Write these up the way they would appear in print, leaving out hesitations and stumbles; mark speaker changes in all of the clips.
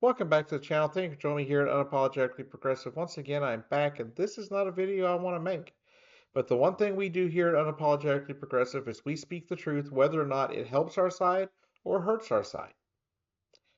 Speaker 1: Welcome back to the channel. Thank you for joining me here at Unapologetically Progressive. Once again, I'm back, and this is not a video I want to make. But the one thing we do here at Unapologetically Progressive is we speak the truth, whether or not it helps our side or hurts our side.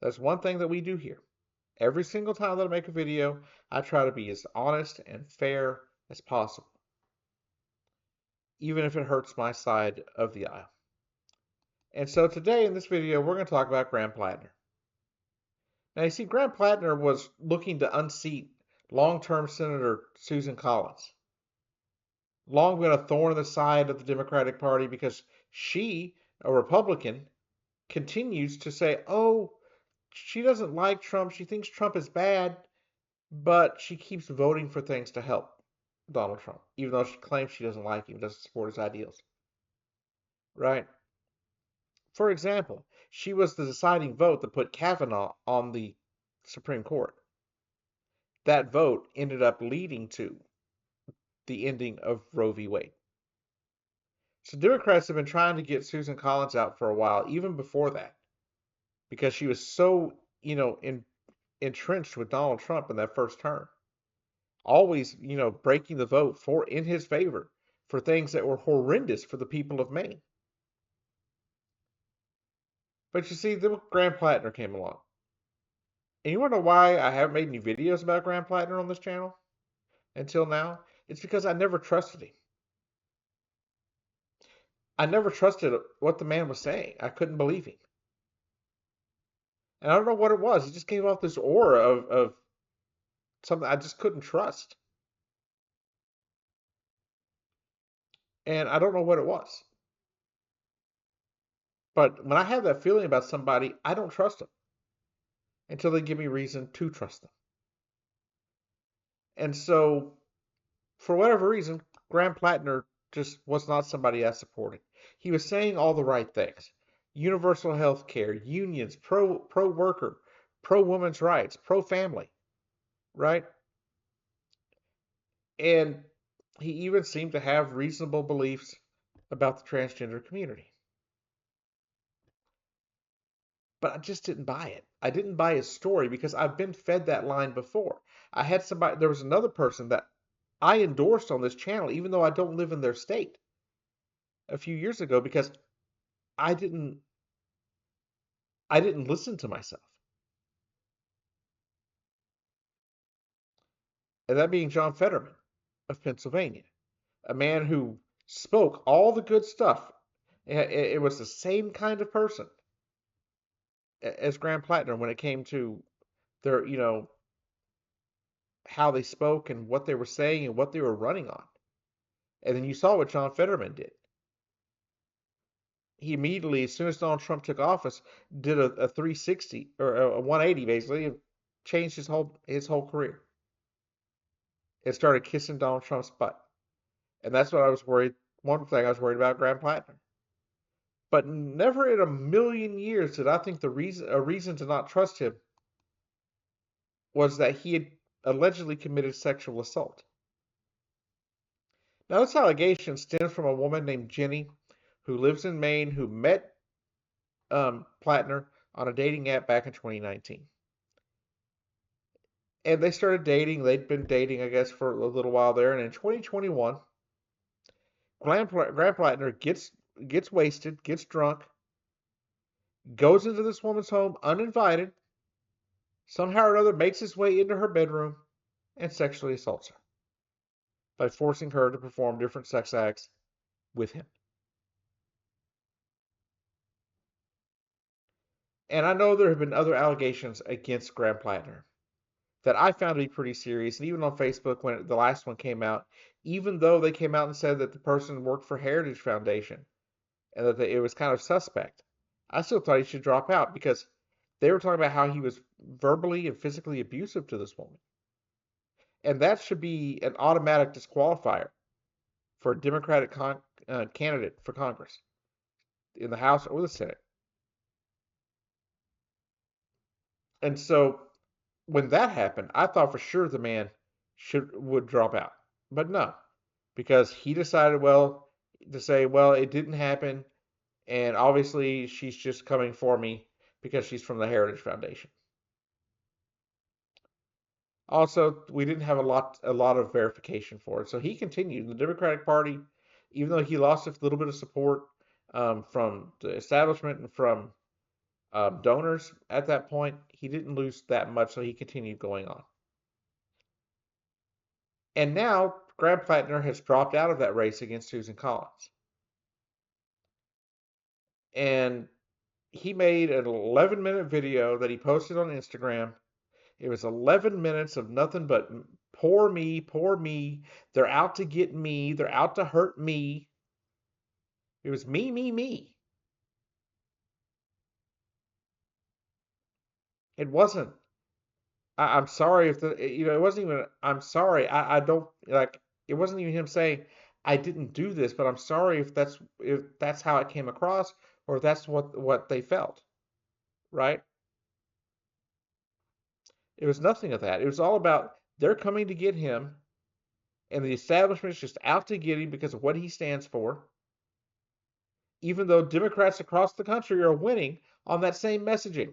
Speaker 1: That's one thing that we do here. Every single time that I make a video, I try to be as honest and fair as possible, even if it hurts my side of the aisle. And so today in this video, we're going to talk about Graham Platner. Now, you see, Graham Platner was looking to unseat long-term Senator Susan Collins. Long been a thorn in the side of the Democratic Party because she, a Republican, continues to say, oh, she doesn't like Trump. She thinks Trump is bad, but she keeps voting for things to help Donald Trump, even though she claims she doesn't like him, doesn't support his ideals. Right? For example, she was the deciding vote that put Kavanaugh on the Supreme Court. That vote ended up leading to the ending of Roe v. Wade. So Democrats have been trying to get Susan Collins out for a while, even before that, because she was so, entrenched with Donald Trump in that first term, always, breaking the vote for in his favor for things that were horrendous for the people of Maine. But you see, then Graham Platner came along. And you want to know why I haven't made any videos about Graham Platner on this channel until now? It's because I never trusted him. I never trusted what the man was saying. I couldn't believe him. And I don't know what it was. He just gave off this aura of something I just couldn't trust. And I don't know what it was. But when I have that feeling about somebody, I don't trust them until they give me reason to trust them. And so, for whatever reason, Graham Platner just was not somebody I supported. He was saying all the right things: universal health care, unions, pro worker, pro women's rights, pro family, right? And he even seemed to have reasonable beliefs about the transgender community. But I just didn't buy it. I didn't buy his story because I've been fed that line before. There was another person that I endorsed on this channel, even though I don't live in their state, a few years ago because I didn't I didn't listen to myself. And that being John Fetterman of Pennsylvania, a man who spoke all the good stuff. It was the same kind of person as Graham Plattner when it came to their, how they spoke and what they were saying and what they were running on. And then you saw what John Fetterman did. He immediately, as soon as Donald Trump took office, did a 360 or a 180 basically, and changed his whole career. It started kissing Donald Trump's butt. And that's what I was worried. One thing I was worried about Graham Plattner. But never in a million years did I think a reason to not trust him was that he had allegedly committed sexual assault. Now, this allegation stems from a woman named Jenny who lives in Maine who met Platner on a dating app back in 2019. And they started dating. They'd been dating, I guess, for a little while there. And in 2021, Graham Platner gets wasted, gets drunk, goes into this woman's home uninvited, somehow or another makes his way into her bedroom, and sexually assaults her by forcing her to perform different sex acts with him. And I know there have been other allegations against Graham Platner that I found to be pretty serious. And even on Facebook, when the last one came out, even though they came out and said that the person worked for Heritage Foundation and that it was kind of suspect, I still thought he should drop out because they were talking about how he was verbally and physically abusive to this woman. And that should be an automatic disqualifier for a Democratic candidate for Congress in the House or the Senate. And so when that happened, I thought for sure the man would drop out. But no, because he decided, to say, it didn't happen, and obviously she's just coming for me because she's from the Heritage Foundation. Also, we didn't have a lot of verification for it. So he continued. The Democratic Party, even though he lost a little bit of support from the establishment and from donors at that point, he didn't lose that much, so he continued going on. And now Graham Platner has dropped out of that race against Susan Collins. And he made an 11-minute video that he posted on Instagram. It was 11 minutes of nothing but poor me, poor me. They're out to get me. They're out to hurt me. It was me, me, me. It wasn't. I'm sorry if it wasn't even, I'm sorry. I don't like, it wasn't even him saying, I didn't do this, but I'm sorry if that's how it came across or if that's what they felt, right? It was nothing of that. It was all about they're coming to get him and the establishment's just out to get him because of what he stands for, even though Democrats across the country are winning on that same messaging.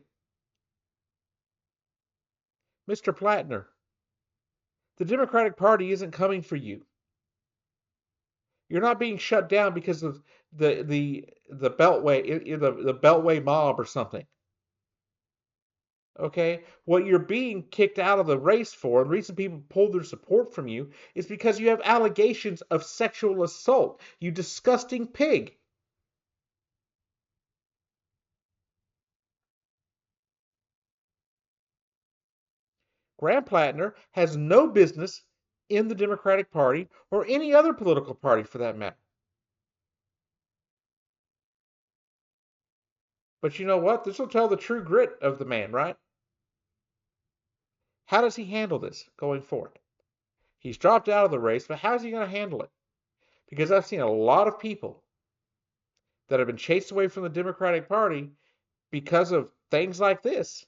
Speaker 1: Mr. Platner, the Democratic Party isn't coming for you. You're not being shut down because of the Beltway the Beltway mob or something. Okay? What you're being kicked out of the race for, and the reason people pull their support from you, is because you have allegations of sexual assault. You disgusting pig. Graham Platner has no business in the Democratic Party or any other political party for that matter. But you know what? This will tell the true grit of the man, right? How does he handle this going forward? He's dropped out of the race, but how's he going to handle it? Because I've seen a lot of people that have been chased away from the Democratic Party because of things like this,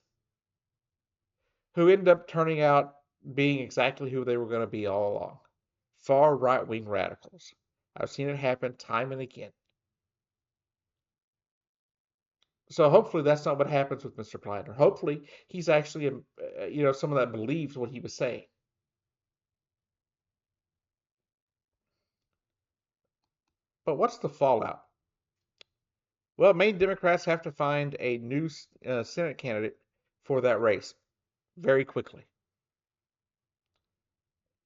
Speaker 1: who end up turning out being exactly who they were going to be all along. Far right wing radicals. I've seen it happen time and again. So hopefully that's not what happens with Mr. Platner. Hopefully he's actually, someone that believes what he was saying. But what's the fallout? Well, Maine Democrats have to find a new Senate candidate for that race very quickly.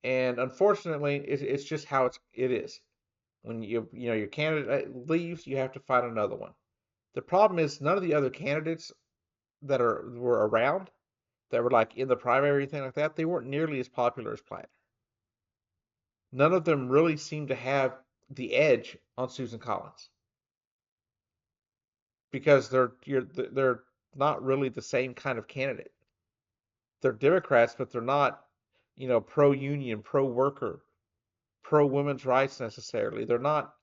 Speaker 1: And unfortunately, it's just how it is. When your candidate leaves, you have to find another one. The problem is none of the other candidates that were around that were like in the primary or anything like that, they weren't nearly as popular as Platt. None of them really seemed to have the edge on Susan Collins because they're not really the same kind of candidate. They're Democrats, but they're not, pro union, pro worker, pro women's rights necessarily. They're not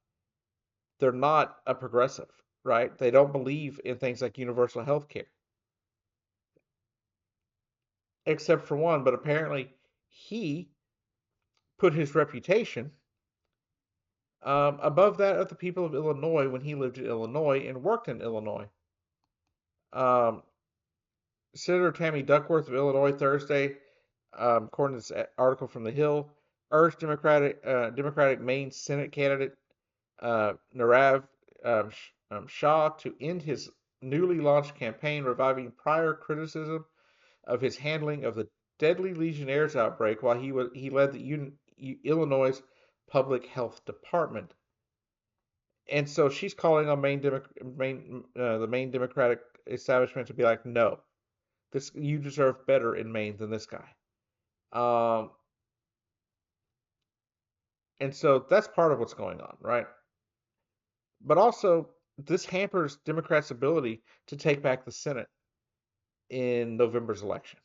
Speaker 1: a progressive, right? They don't believe in things like universal health care, except for one, but apparently he put his reputation above that of the people of Illinois when he lived in Illinois and worked in Illinois. Um, Senator Tammy Duckworth of Illinois Thursday, according to this article from The Hill, urged Democratic Maine Senate candidate Narav Shah to end his newly launched campaign, reviving prior criticism of his handling of the deadly Legionnaires outbreak while he led the Illinois Public Health Department. And so she's calling on the Maine Democratic establishment to be like, no, this you deserve better in Maine than this guy. Um, and so that's part of what's going on, right? But also, this hampers Democrats' ability to take back the Senate in November's election.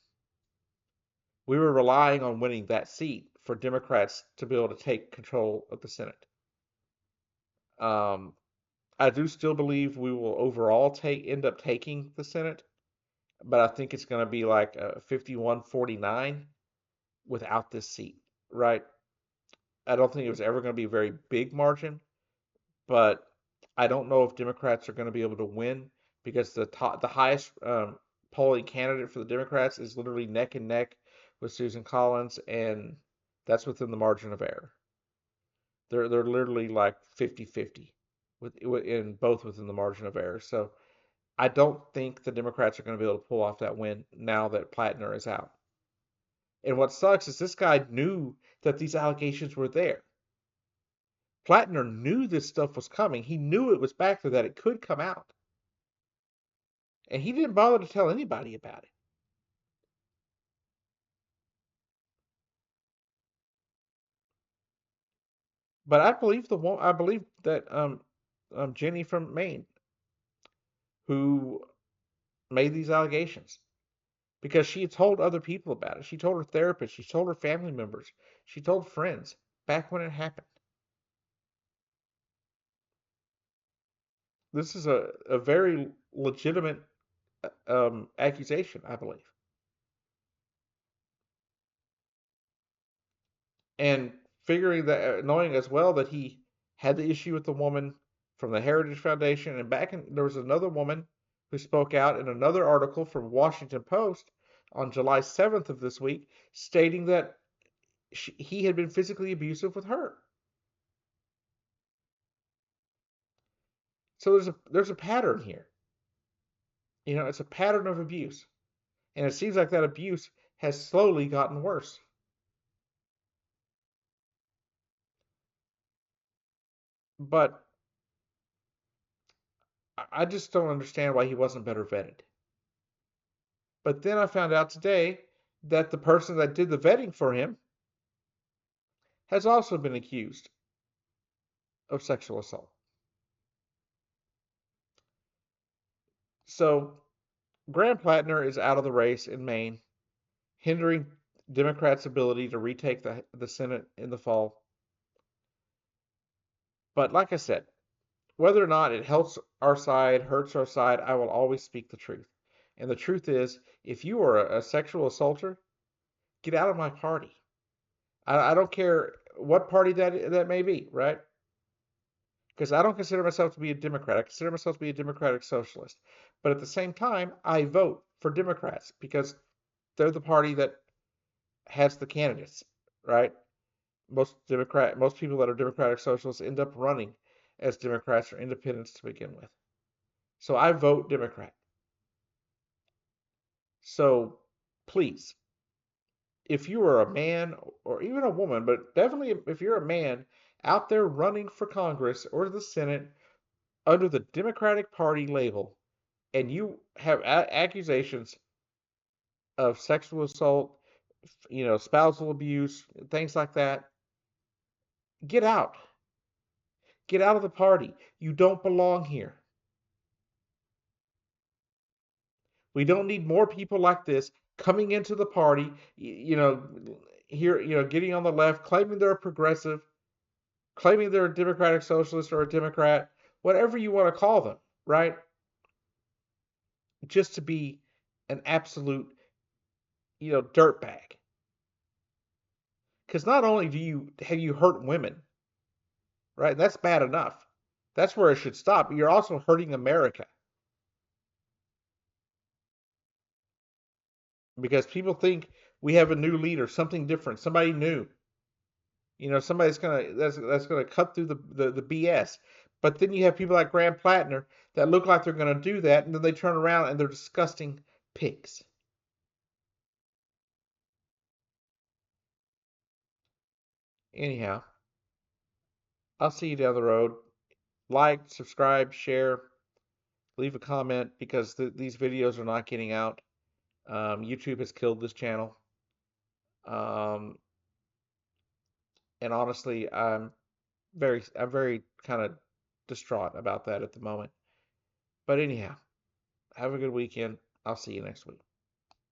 Speaker 1: We were relying on winning that seat for Democrats to be able to take control of the Senate. Um, I do still believe we will overall end up taking the Senate, but I think it's going to be like a 51-49 without this seat, right? I don't think it was ever going to be a very big margin, but I don't know if Democrats are going to be able to win because the highest polling candidate for the Democrats is literally neck and neck with Susan Collins, and that's within the margin of error. They're literally like 50-50 in both within the margin of error. So I don't think the Democrats are going to be able to pull off that win now that Platner is out. And what sucks is this guy knew that these allegations were there. Platner knew this stuff was coming. He knew it was back there, that it could come out. And he didn't bother to tell anybody about it. But I believe that Jenny from Maine, who made these allegations, because she had told other people about it. She told her therapist. She told her family members. She told friends back when it happened. This is a very legitimate accusation, I believe. And figuring that, knowing as well that he had the issue with the woman from the Heritage Foundation, and there was another woman who spoke out in another article from Washington Post on July 7th of this week, stating that he had been physically abusive with her. So there's a pattern here. It's a pattern of abuse, and it seems like that abuse has slowly gotten worse. But I just don't understand why he wasn't better vetted. But then I found out today that the person that did the vetting for him has also been accused of sexual assault. So Graham Platner is out of the race in Maine, hindering Democrats' ability to retake the Senate in the fall. But like I said, whether or not it helps our side, hurts our side, I will always speak the truth. And the truth is, if you are a sexual assaulter, get out of my party. I don't care what party that may be, right? Because I don't consider myself to be a Democrat. I consider myself to be a democratic socialist. But at the same time, I vote for Democrats because they're the party that has the candidates, right? Most people that are democratic socialists end up running as Democrats or independents to begin with. So I vote Democrat. So please, if you are a man or even a woman, but definitely if you're a man out there running for Congress or the Senate under the Democratic Party label, and you have accusations of sexual assault, spousal abuse, things like that, get out. Get out of the party. You don't belong here. We don't need more people like this coming into the party, here, getting on the left, claiming they're a progressive, claiming they're a democratic socialist or a Democrat, whatever you want to call them, right? Just to be an absolute, dirtbag. Because not only have you hurt women, right? That's bad enough. That's where it should stop. You're also hurting America because people think we have a new leader, something different, somebody new. Somebody's that's gonna cut through the BS. But then you have people like Graham Platner that look like they're gonna do that, and then they turn around and they're disgusting pigs. Anyhow, I'll see you down the road. Like, subscribe, share, leave a comment because these videos are not getting out. YouTube has killed this channel. Um, and honestly, I'm very kind of distraught about that at the moment. But anyhow, have a good weekend. I'll see you next week.